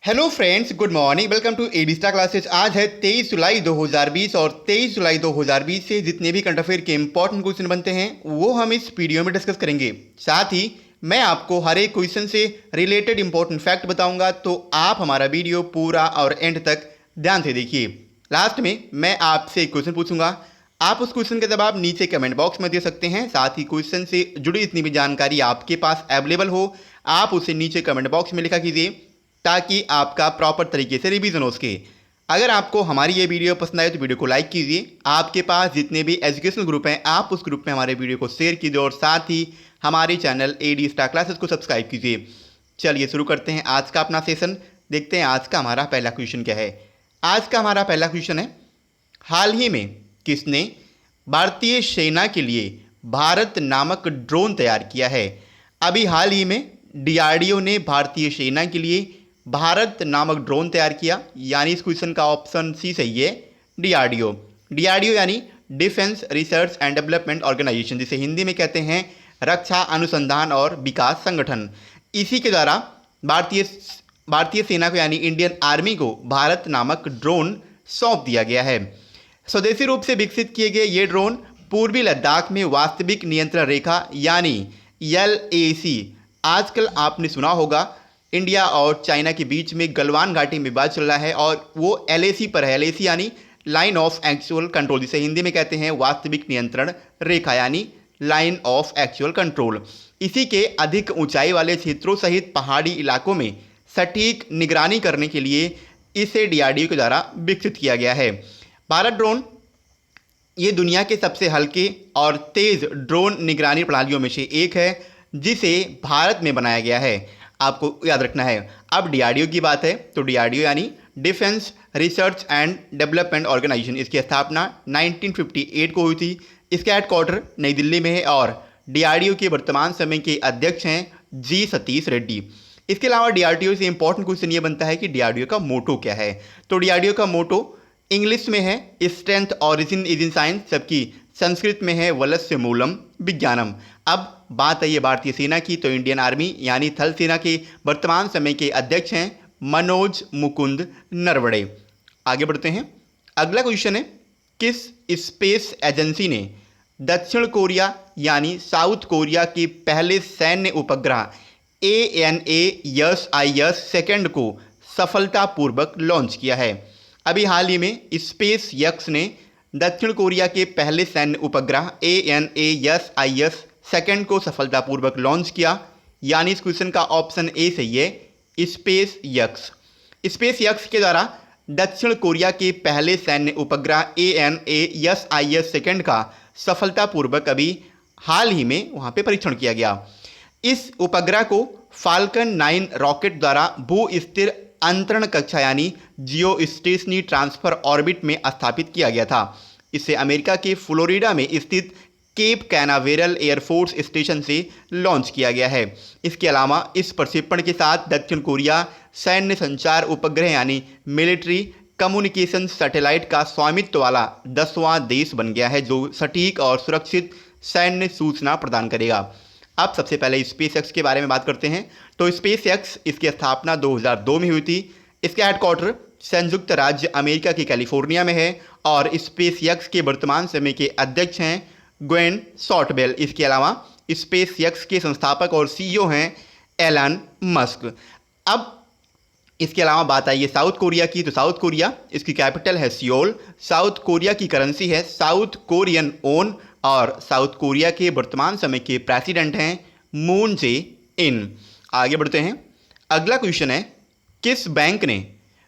Hello friends, good morning. Welcome to AD star classes. आज है 23 जुलाई 2020 और 23 जुलाई 2020 से जितने भी करंट अफेयर के इंपॉर्टेंट क्वेश्चन बनते हैं वो हम इस वीडियो में डिस्कस करेंगे। साथ ही मैं आपको हर एक क्वेश्चन से रिलेटेड इंपॉर्टेंट फैक्ट बताऊंगा, तो आप हमारा वीडियो पूरा और एंड तक ध्यान से देखिए। लास्ट में मैं आपसे एक क्वेश्चन पूछूंगा, आप उस क्वेश्चन का जवाब नीचे कमेंट बॉक्स में दे सकते हैं। साथ ही क्वेश्चन से जुड़ी जितनी भी जानकारी आपके पास अवेलेबल हो, आप उसे नीचे कमेंट बॉक्स में लिखा कीजिए ताकि आपका प्रॉपर तरीके से रिवीजन हो सके। अगर आपको हमारी ये वीडियो पसंद आए तो वीडियो को लाइक कीजिए। आपके पास जितने भी एजुकेशनल ग्रुप हैं आप उस ग्रुप में हमारे वीडियो को शेयर कीजिए और साथ ही हमारे चैनल एडी स्टार क्लासेस को सब्सक्राइब कीजिए। चलिए शुरू करते हैं आज का अपना सेशन। देखते हैं आज का हमारा पहला क्वेश्चन क्या है। आज का हमारा पहला क्वेश्चन है, हाल ही में किसने भारतीय सेना के लिए भारत नामक ड्रोन तैयार किया है? अभी हाल ही में डीआरडीओ ने भारतीय सेना के लिए भारत नामक ड्रोन तैयार किया, यानी इस क्वेश्चन का ऑप्शन सी सही है, डीआरडीओ। डीआरडीओ यानी defence research and development organisation, जिसे हिंदी में कहते हैं रक्षा अनुसंधान और विकास संगठन। इसी के द्वारा भारतीय सेना को यानी इंडियन आर्मी को भारत नामक ड्रोन सौंप दिया गया है। स्वदेशी रूप से विकसित किए गए ये ड्रोन पूर्वी लद्दाख में वास्तविक नियंत्रण रेखा यानी LAC, आजकल आपने सुना होगा इंडिया और चाइना के बीच में गलवान घाटी में विवाद चल रहा है और वो LAC पर है। LAC यानी लाइन ऑफ एक्चुअल कंट्रोल, जिसे हिंदी में कहते हैं वास्तविक नियंत्रण रेखा यानी लाइन ऑफ एक्चुअल कंट्रोल। इसी के अधिक ऊंचाई वाले क्षेत्रों सहित पहाड़ी इलाकों में सटीक निगरानी करने के लिए इसे डीआरडीओ के द्वारा विकसित किया गया है। भारत ड्रोन ये दुनिया के सबसे हल्के और तेज ड्रोन निगरानी प्रणालियों में से एक है जिसे भारत में बनाया गया है। आपको याद रखना है। अब डीआरडीओ की बात है तो डीआरडीओ यानी defence research and development organisation, इसकी स्थापना 1958 को हुई थी। इसका हेडक्वार्टर नई दिल्ली में है और डीआरडीओ के वर्तमान समय के अध्यक्ष हैं जी सतीश रेड्डी। इसके अलावा डीआरडीओ से इंपॉर्टेंट क्वेश्चन ये बनता है कि डीआरडीओ का मोटो क्या है। तो डीआरडीओ का मोटो इंग्लिश में है strength origin is in science, जबकि संस्कृत में है वलस्य मूलम विज्ञानम। अब बात आई है भारतीय सेना की, तो इंडियन आर्मी यानी थल सेना के वर्तमान समय के अध्यक्ष हैं मनोज मुकुंद नरवणे। आगे बढ़ते हैं। अगला क्वेश्चन है, किस स्पेस एजेंसी ने दक्षिण कोरिया यानी साउथ कोरिया के पहले सैन्य उपग्रह ANASIS सेकेंड को सफलतापूर्वक लॉन्च किया है? अभी हाल ही में स्पेस यक्स ने दक्षिण कोरिया के पहले सैन्य उपग्रह ANASIS सेकेंड को सफलतापूर्वक लॉन्च किया, यानी इस क्वेश्चन का ऑप्शन ए सही है, स्पेस यक्स। स्पेस यक्स के द्वारा दक्षिण कोरिया के पहले सैन्य उपग्रह ANASIS सेकेंड का सफलतापूर्वक अभी हाल ही में वहां पे परीक्षण किया गया। इस उपग्रह को फाल्कन 9 रॉकेट द्वारा भू स्थिर अंतरण कक्षा यानी जियो स्टेशनरी ट्रांसफर ऑर्बिट में स्थापित किया गया था। इसे अमेरिका के फ्लोरिडा में स्थित केप कैनावेरल एयरफोर्स स्टेशन से लॉन्च किया गया है। इसके अलावा इस प्रक्षेपण के साथ दक्षिण कोरिया सैन्य संचार उपग्रह यानी मिलिट्री कम्युनिकेशन सैटेलाइट का स्वामित्व वाला 10वां देश बन गया है, जो सटीक और सुरक्षित सैन्य सूचना प्रदान करेगा। अब सबसे पहले स्पेस एक्स के बारे में बात करते हैं। तो स्पेस एक्स इसकी स्थापना 2002 में हुई थी। इसका हेडक्वार्टर संयुक्त राज्य अमेरिका के कैलिफोर्निया में है और स्पेस एक्स के वर्तमान समय के अध्यक्ष हैं ग्वेन शॉर्टबेल। इसके अलावा स्पेस एक्स के संस्थापक और CEO हैं एलन मस्क। अब इसके अलावा बात आई है साउथ कोरिया की, तो साउथ कोरिया इसकी कैपिटल है सियोल। साउथ कोरिया की करेंसी है साउथ कोरियन ओन और साउथ कोरिया के वर्तमान समय के प्रेसिडेंट हैं मून जे इन। आगे बढ़ते हैं। अगला क्वेश्चन है, किस बैंक ने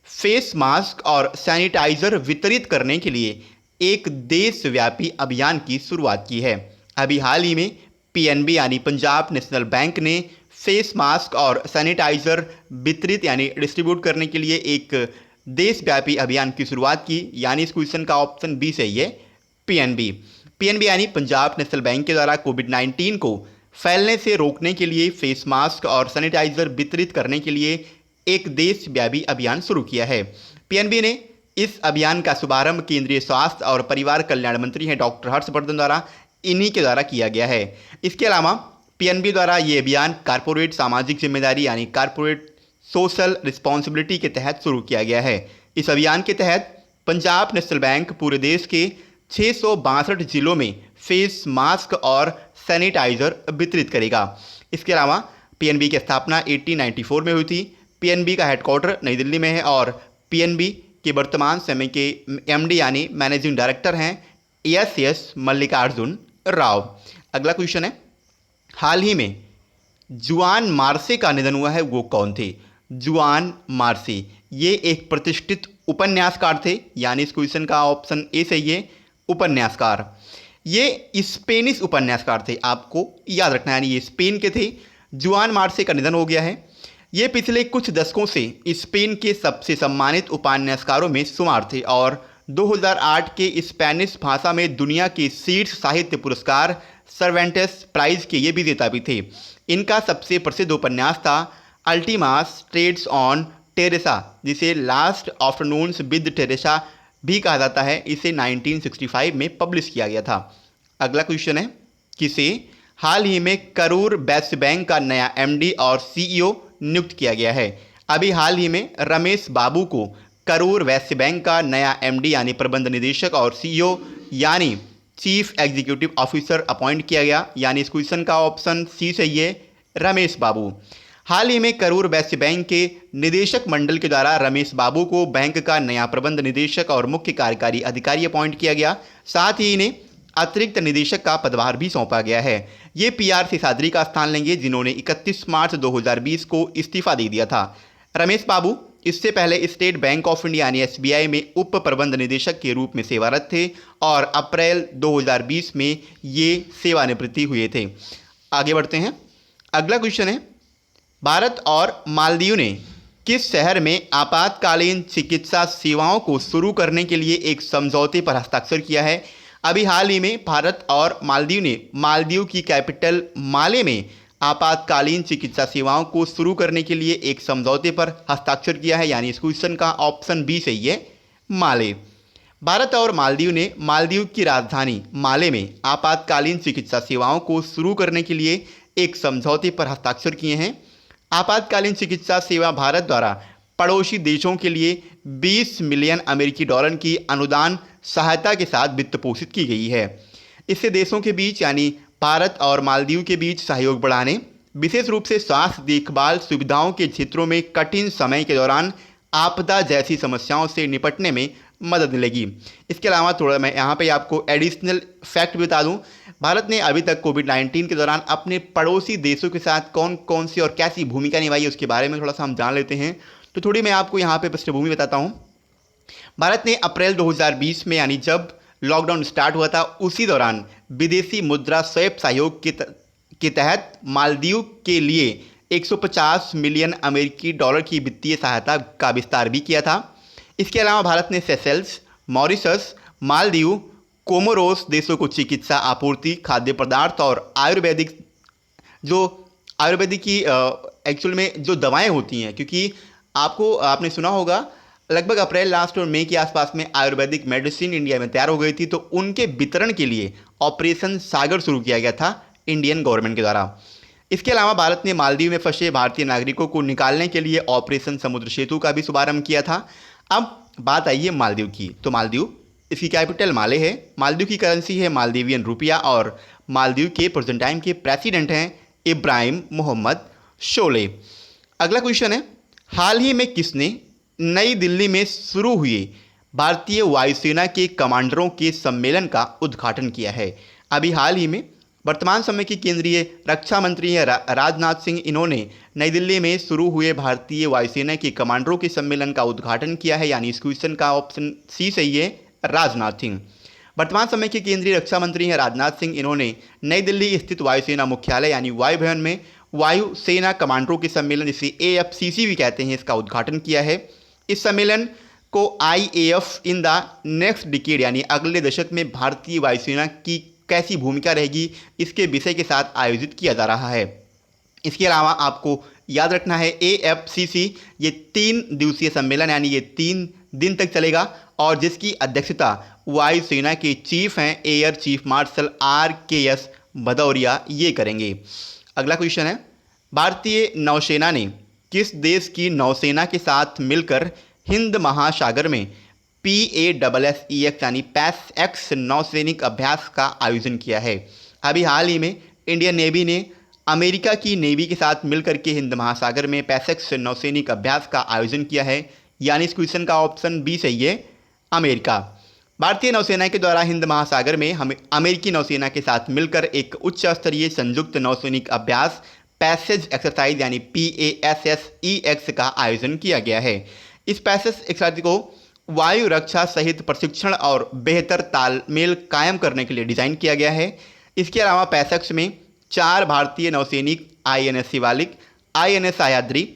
फेस मास्क और सैनिटाइजर वितरित करने के लिए एक देशव्यापी अभियान की शुरुआत की है? अभी हाल ही में PNB यानी पंजाब नेशनल बैंक ने फेस मास्क और सैनिटाइजर वितरित यानी डिस्ट्रीब्यूट करने के लिए एक देशव्यापी अभियान की शुरुआत की, यानी इस क्वेश्चन का ऑप्शन बी सही है, PNB यानी पंजाब नेशनल बैंक के द्वारा कोविड-19 को फैलने से रोकने के लिए फेस मास्क और सैनिटाइजर वितरित करने के लिए एक देशव्यापी अभियान शुरू किया है। PNB ने इस अभियान का शुभारंभ केंद्रीय स्वास्थ्य और परिवार कल्याण मंत्री हैं डॉक्टर हर्षवर्धन द्वारा इन्हीं के द्वारा किया गया है। इसके अलावा PNB द्वारा ये अभियान कारपोरेट सामाजिक जिम्मेदारी यानी कारपोरेट सोशल रिस्पॉन्सिबिलिटी के तहत शुरू किया गया है। इस अभियान के तहत पंजाब नेशनल बैंक पूरे देश के 662 जिलों में फेस मास्क और सैनिटाइजर वितरित करेगा। इसके अलावा पीएनबी की स्थापना 1894 में हुई थी। पीएनबी का हेडक्वार्टर नई दिल्ली में है और पीएनबी के वर्तमान समय के एमडी यानी मैनेजिंग डायरेक्टर हैं एस मल्लिकार्जुन राव। अगला क्वेश्चन है, हाल ही में जुआन मार्से का निधन हुआ है, वो कौन थे? जुआन मार्से ये एक प्रतिष्ठित उपन्यासकार थे, यानी इस क्वेश्चन का ऑप्शन ए सही है, उपन्यासकार। ये स्पेनिश उपन्यासकार थे, आपको याद रखना है, यानी ये स्पेन के थे। जुआन मार्से का निधन हो गया है। ये पिछले कुछ दशकों से स्पेन के सबसे सम्मानित उपन्यासकारों में शुमार थे और 2008 के स्पेनिश भाषा में दुनिया के शीर्ष साहित्य पुरस्कार सर्वेंटेस प्राइज के ये विजेता भी थे। इनका सबसे प्रसिद्ध उपन्यास था अल्टीमास ट्रेड्स ऑन टेरेसा, जिसे लास्ट आफ्टरनून्स विद टेरेसा भी कहा जाता है। इसे 1965 में पब्लिश किया गया था। अगला क्वेश्चन है, किसे हाल ही में करूर वैश्य बैंक का नया एमडी और सीईओ नियुक्त किया गया है? अभी हाल ही में रमेश बाबू को करूर वैश्य बैंक का नया एमडी यानी प्रबंध निदेशक और सीईओ यानी चीफ एग्जीक्यूटिव ऑफिसर अपॉइंट किया गया, यानी इस क्वेश्चन का ऑप्शन सी सही है, रमेश बाबू। हाल ही में करूर वैश्य बैंक के निदेशक मंडल के द्वारा रमेश बाबू को बैंक का नया प्रबंध निदेशक और मुख्य कार्यकारी अधिकारी अपॉइंट किया गया। साथ ही इन्हें अतिरिक्त निदेशक का पदभार भी सौंपा गया है। ये पीआर शेषाद्री का स्थान लेंगे, जिन्होंने 31 मार्च 2020 को इस्तीफा दे दिया था। रमेश बाबू इससे पहले स्टेट बैंक ऑफ इंडिया यानी एसबीआई में उप प्रबंध निदेशक के रूप में सेवारत थे और अप्रैल 2020 में ये सेवानिवृत्ति हुए थे। आगे बढ़ते हैं। अगला क्वेश्चन है, भारत और मालदीव ने किस शहर में आपातकालीन चिकित्सा सेवाओं को शुरू करने के लिए एक समझौते पर हस्ताक्षर किया है? अभी हाल ही में भारत और मालदीव ने मालदीव की कैपिटल माले में आपातकालीन चिकित्सा सेवाओं को शुरू करने के लिए एक समझौते पर हस्ताक्षर किया है, यानी इस क्वेश्चन का ऑप्शन बी सही है, माले। भारत और मालदीव ने मालदीव की राजधानी माले में आपातकालीन चिकित्सा सेवाओं को शुरू करने के लिए एक समझौते पर हस्ताक्षर किए हैं। आपातकालीन चिकित्सा सेवा भारत द्वारा पड़ोसी देशों के लिए 20 मिलियन अमेरिकी डॉलर की अनुदान सहायता के साथ वित्त पोषित की गई है। इससे देशों के बीच यानी भारत और मालदीव के बीच सहयोग बढ़ाने, विशेष रूप से स्वास्थ्य देखभाल सुविधाओं के क्षेत्रों में कठिन समय के दौरान आपदा जैसी समस्याओं से निपटने में मदद मिलेगी। इसके अलावा थोड़ा मैं यहाँ पे आपको एडिशनल फैक्ट बता दूँ, भारत ने अभी तक कोविड-19 के दौरान अपने पड़ोसी देशों के साथ कौन कौन सी और कैसी भूमिका निभाई है उसके बारे में थोड़ा सा हम जान लेते हैं। तो थोड़ी मैं आपको यहाँ पे पृष्ठभूमि बताता हूँ। भारत ने अप्रैल 2020 में यानी जब लॉकडाउन स्टार्ट हुआ था उसी दौरान विदेशी मुद्रा स्वैप सहयोग के तहत मालदीव के लिए 150 मिलियन अमेरिकी डॉलर की वित्तीय सहायता का विस्तार भी किया था। इसके अलावा भारत ने सेशेल्स, मॉरिशस, मालदीव, कोमोरोस देशों को चिकित्सा आपूर्ति, खाद्य पदार्थ और आयुर्वेदिक की एक्चुअल में जो दवाएं होती हैं, क्योंकि आपने सुना होगा लगभग अप्रैल लास्ट और मई के आसपास में आयुर्वेदिक मेडिसिन इंडिया में तैयार हो गई थी, तो उनके वितरण के लिए ऑपरेशन सागर शुरू किया गया था इंडियन गवर्नमेंट के द्वारा। इसके अलावा भारत ने मालदीव में फंसे भारतीय नागरिकों को निकालने के लिए ऑपरेशन समुद्र सेतु का भी शुभारंभ किया था। अब बात आई है मालदीव की, तो मालदीव इसकी कैपिटल माले है, मालदीव की करेंसी है मालदीवियन रुपया और मालदीव के प्रेजेंट टाइम के प्रेसिडेंट हैं इब्राहिम मोहम्मद शोले। अगला क्वेश्चन है, हाल ही में किसने नई दिल्ली में शुरू हुए भारतीय वायुसेना के कमांडरों के सम्मेलन का उद्घाटन किया है? अभी हाल ही में वर्तमान समय के केंद्रीय रक्षा मंत्री हैं राजनाथ सिंह, इन्होंने नई दिल्ली में शुरू हुए भारतीय वायुसेना के कमांडरों के सम्मेलन का उद्घाटन किया है, यानी इस क्वेश्चन का ऑप्शन सी सही है, राजनाथ सिंह। वर्तमान समय के केंद्रीय रक्षा मंत्री हैं राजनाथ सिंह, इन्होंने नई दिल्ली स्थित वायुसेना मुख्यालय यानी वायु भवन में वायुसेना कमांडरों के सम्मेलन, जिसे AFCC भी कहते हैं, इसका उद्घाटन किया है। इस सम्मेलन को IAF in the next decade यानी अगले दशक में भारतीय वायुसेना की कैसी भूमिका रहेगी, इसके विषय के साथ आयोजित किया जा रहा है। इसके अलावा आपको याद रखना है AFCC ये 3 दिवसीय सम्मेलन यानी ये 3 दिन तक चलेगा और जिसकी अध्यक्षता वायुसेना के चीफ हैं air chief marshal RKS Bhadauria ये करेंगे। अगला क्वेश्चन है, भारतीय नौसेना ने किस देश की नौसेना के साथ मिलकर हिंद महासागर में PASSEX यानी पैसएक्स नौसैनिक अभ्यास का आयोजन किया है? अभी हाल ही में इंडियन नेवी ने अमेरिका की नेवी के साथ मिलकर के हिंद महासागर में पैसएक्स नौसैनिक अभ्यास का आयोजन किया है, यानी इस क्वेश्चन का ऑप्शन बी सही है, अमेरिका। भारतीय नौसेना के द्वारा हिंद महासागर में हमें अमेरिकी नौसेना के साथ मिलकर एक उच्च स्तरीय संयुक्त नौसैनिक अभ्यास पैसेज एक्सरसाइज यानी PASSEX का आयोजन किया गया है। इस पैसेज एक्सरसाइज को वायु रक्षा सहित प्रशिक्षण और बेहतर तालमेल कायम करने के लिए डिजाइन किया गया है। इसके अलावा पैसेक्स में 4 भारतीय नौसैनिक INS Shivalik, INS Sahyadri,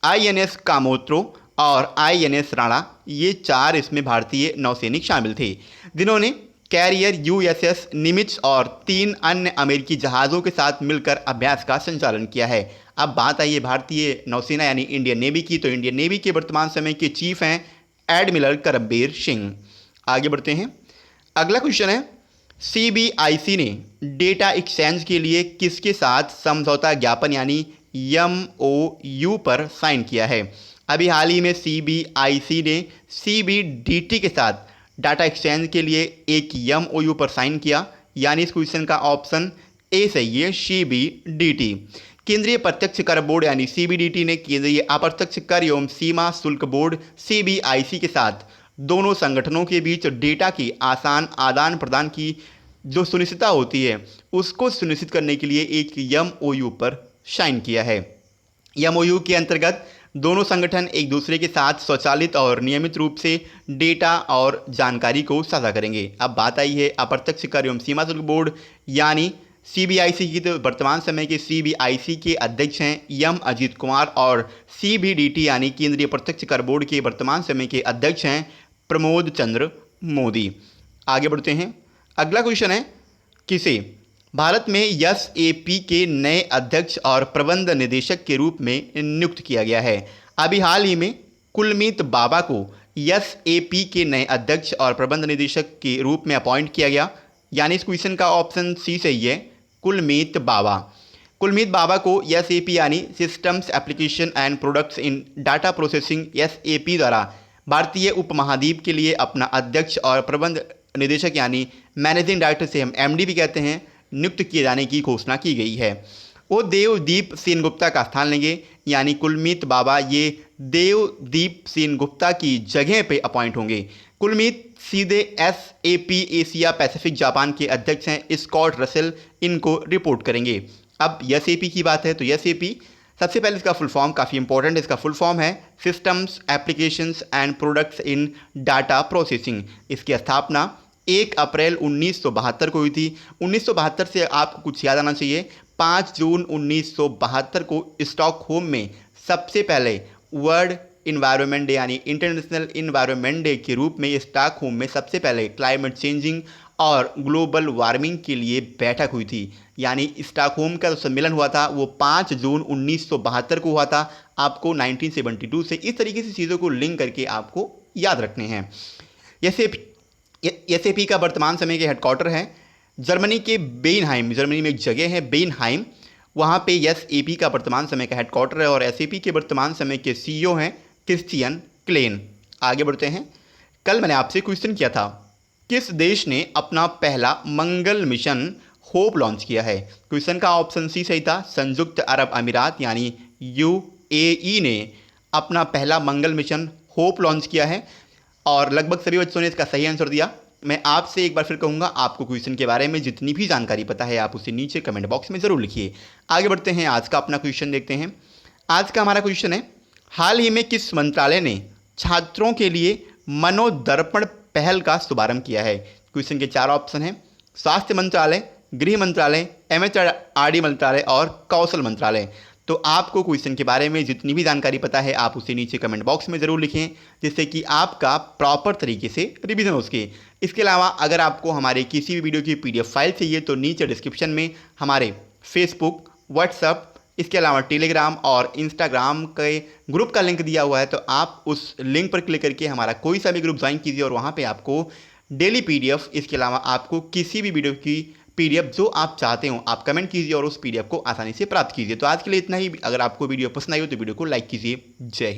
INS कामोत्रो और INS राणा, ये 4 इसमें भारतीय नौसैनिक शामिल थे, जिन्होंने कैरियर USS निमित्ज और 3 अन्य अमेरिकी जहाज़ों के साथ मिलकर अभ्यास का संचालन किया है। अब बात आई है भारतीय नौसेना यानी इंडियन नेवी की, तो इंडियन नेवी के वर्तमान समय के चीफ हैं एडमिरल करमबीर सिंह। आगे बढ़ते हैं, अगला क्वेश्चन है, CBIC ने डेटा एक्सचेंज के लिए किसके साथ समझौता ज्ञापन यानी MOU पर साइन किया है? अभी हाल ही में CBIC ने CBDT के साथ डाटा एक्सचेंज के लिए एक MOU पर साइन किया, यानी इस क्वेश्चन का ऑप्शन ए सही है, CBDT। केंद्रीय प्रत्यक्ष कर बोर्ड यानी CBDT ने केंद्रीय अप्रत्यक्ष कर एवं सीमा शुल्क बोर्ड CBIC के साथ दोनों संगठनों के बीच डेटा की आसान आदान प्रदान की जो सुनिश्चितता होती है उसको सुनिश्चित करने के लिए एक MOU पर साइन किया है। MOU के अंतर्गत दोनों संगठन एक दूसरे के साथ स्वचालित और नियमित रूप से डेटा और जानकारी को साझा करेंगे। अब बात आई है अप्रत्यक्ष कर एवं सीमा शुल्क बोर्ड यानी CBIC की, तो वर्तमान समय के CBIC के अध्यक्ष हैं M अजीत कुमार और CBDT यानी केंद्रीय प्रत्यक्ष कर बोर्ड के वर्तमान समय के अध्यक्ष हैं प्रमोद चंद्र मोदी। आगे बढ़ते हैं, अगला क्वेश्चन है, किसे भारत में SAP के नए अध्यक्ष और प्रबंध निदेशक के रूप में नियुक्त किया गया है? अभी हाल ही में कुलमीत बाबा को SAP के नए अध्यक्ष और प्रबंध निदेशक के रूप में अपॉइंट किया गया, यानी इस क्वेश्चन का ऑप्शन सी सही है, कुलमीत बाबा। कुलमीत बाबा को SAP यानी systems application and products in data processing SAP द्वारा भारतीय उपमहाद्वीप के लिए अपना अध्यक्ष और प्रबंध निदेशक यानी मैनेजिंग डायरेक्टर से हम MD भी कहते हैं नियुक्त किए जाने की घोषणा की गई है। वो देवदीप सेनगुप्ता का स्थान लेंगे, यानी कुलमीत बाबा ये देवदीप सेनगुप्ता की जगह पे अपॉइंट होंगे। कुलमीत सीधे SAP एशिया पैसिफिक जापान के अध्यक्ष हैं स्कॉट रसेल, इनको रिपोर्ट करेंगे। अब SAP की बात है तो SAP सबसे पहले इसका फुल फॉर्म काफ़ी इंपॉर्टेंट है, इसका फुल फॉर्म है systems applications and products in data processing. इसकी स्थापना 1 अप्रैल 1972 को हुई थी। 1972 से आपको कुछ याद आना चाहिए, 5 जून 1972 को स्टॉकहोम में सबसे पहले वर्ल्ड इन्वायरमेंट डे यानी इंटरनेशनल इन्वायरमेंट डे के रूप में स्टॉकहोम में सबसे पहले क्लाइमेट चेंजिंग और ग्लोबल वार्मिंग के लिए बैठक हुई थी। यानी स्टॉकहोम का जो सम्मेलन हुआ था वो 5 जून 1972 को हुआ था। आपको 1972 से इस तरीके से चीज़ों को लिंक करके आपको याद रखने हैं। SAP का वर्तमान समय के हेडक्वार्टर है जर्मनी के बेनहाइम, जर्मनी में एक जगह है बेनहाइम, वहाँ पे SAP का वर्तमान समय का हेडक्वार्टर है और SAP के वर्तमान समय के CEO हैं क्रिश्चियन क्लेन। आगे बढ़ते हैं, कल मैंने आपसे क्वेश्चन किया था किस देश ने अपना पहला मंगल मिशन होप लॉन्च किया है? क्वेश्चन का ऑप्शन सी सही था, संयुक्त अरब अमीरात यानी UAE ने अपना पहला मंगल मिशन होप लॉन्च किया है और लगभग सभी बच्चों ने इसका सही आंसर दिया। मैं आपसे एक बार फिर कहूँगा, आपको क्वेश्चन के बारे में जितनी भी जानकारी पता है आप उसे नीचे कमेंट बॉक्स में ज़रूर लिखिए। आगे बढ़ते हैं, आज का अपना क्वेश्चन देखते हैं। आज का हमारा क्वेश्चन है, हाल ही में किस मंत्रालय ने छात्रों के लिए मनोदर्पण पहल का शुभारंभ किया है? क्वेश्चन के 4 ऑप्शन हैं, स्वास्थ्य मंत्रालय, गृह मंत्रालय, MHRD मंत्रालय और कौशल मंत्रालय। तो आपको क्वेश्चन के बारे में जितनी भी जानकारी पता है आप उसे नीचे कमेंट बॉक्स में ज़रूर लिखें, जिससे कि आपका प्रॉपर तरीके से रिवीजन हो सके। इसके अलावा अगर आपको हमारे किसी भी वीडियो की PDF फाइल चाहिए तो नीचे डिस्क्रिप्शन में हमारे फेसबुक, व्हाट्सअप, इसके अलावा टेलीग्राम और इंस्टाग्राम के ग्रुप का लिंक दिया हुआ है, तो आप उस लिंक पर क्लिक करके हमारा कोई सा भी ग्रुप ज्वाइन कीजिए और वहाँ पर आपको डेली PDF, इसके अलावा आपको किसी भी वीडियो की पीडीएफ जो आप चाहते हो आप कमेंट कीजिए और उस पीडीएफ को आसानी से प्राप्त कीजिए। तो आज के लिए इतना ही। अगर आपको वीडियो पसंद आई हो तो वीडियो को लाइक कीजिए। जय हिंद।